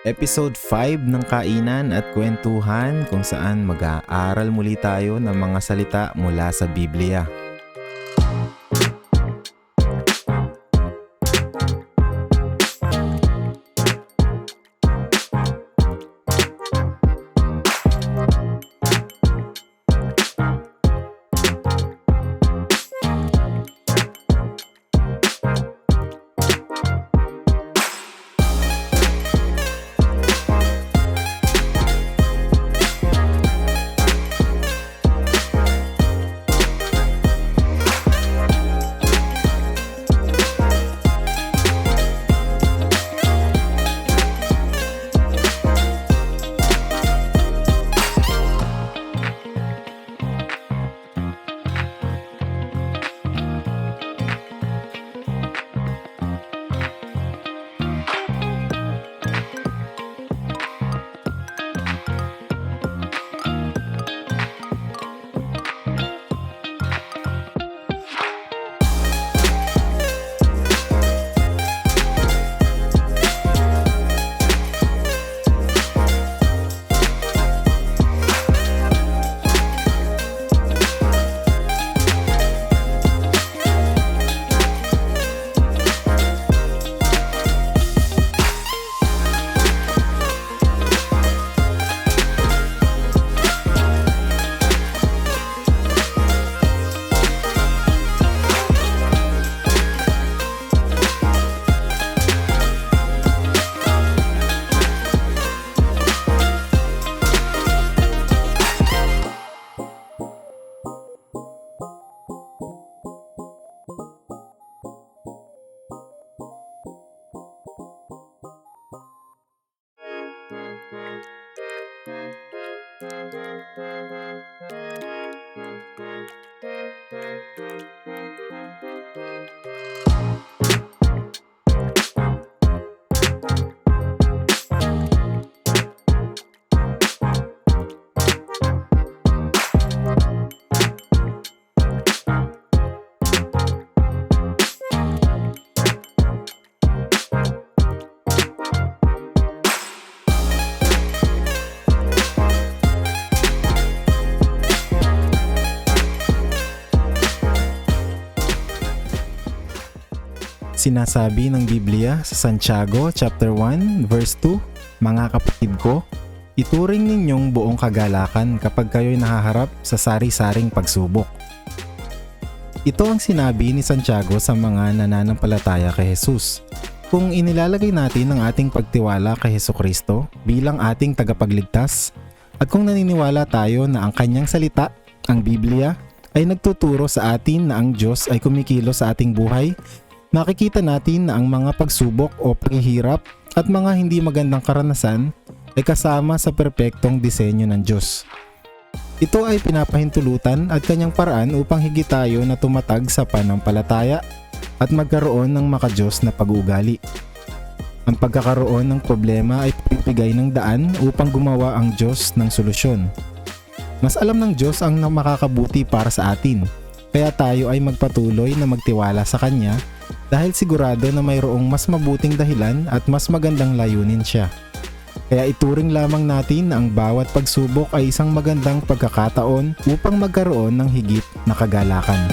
Episode 5 ng Kainan at Kwentuhan kung saan mag-aaral muli tayo ng mga salita mula sa Biblia. Sinasabi ng Biblia sa Santiago chapter 1 verse 2, "Mga kapatid ko, ituring ninyong buong kagalakan kapag kayo'y nahaharap sa sari-saring pagsubok." Ito ang sinabi ni Santiago sa mga nananampalataya kay Jesus. Kung inilalagay natin ang ating pagtiwala kay Hesukristo bilang ating tagapagligtas, at kung naniniwala tayo na ang kanyang salita, ang Biblia, ay nagtuturo sa atin na ang Diyos ay kumikilos sa ating buhay, makikita natin na ang mga pagsubok o paghihirap at mga hindi magandang karanasan ay kasama sa perpektong disenyo ng Diyos. Ito ay pinapahintulutan at kanyang paraan upang higit tayo na tumatag sa pananampalataya at magkaroon ng makadiyos na pag-uugali. Ang pagkakaroon ng problema ay pipigay ng daan upang gumawa ang Diyos ng solusyon. Mas alam ng Diyos ang makakabuti para sa atin, kaya tayo ay magpatuloy na magtiwala sa Kanya dahil sigurado na mayroong mas mabuting dahilan at mas magandang layunin siya. Kaya ituring lamang natin na ang bawat pagsubok ay isang magandang pagkakataon upang magkaroon ng higit na kagalakan.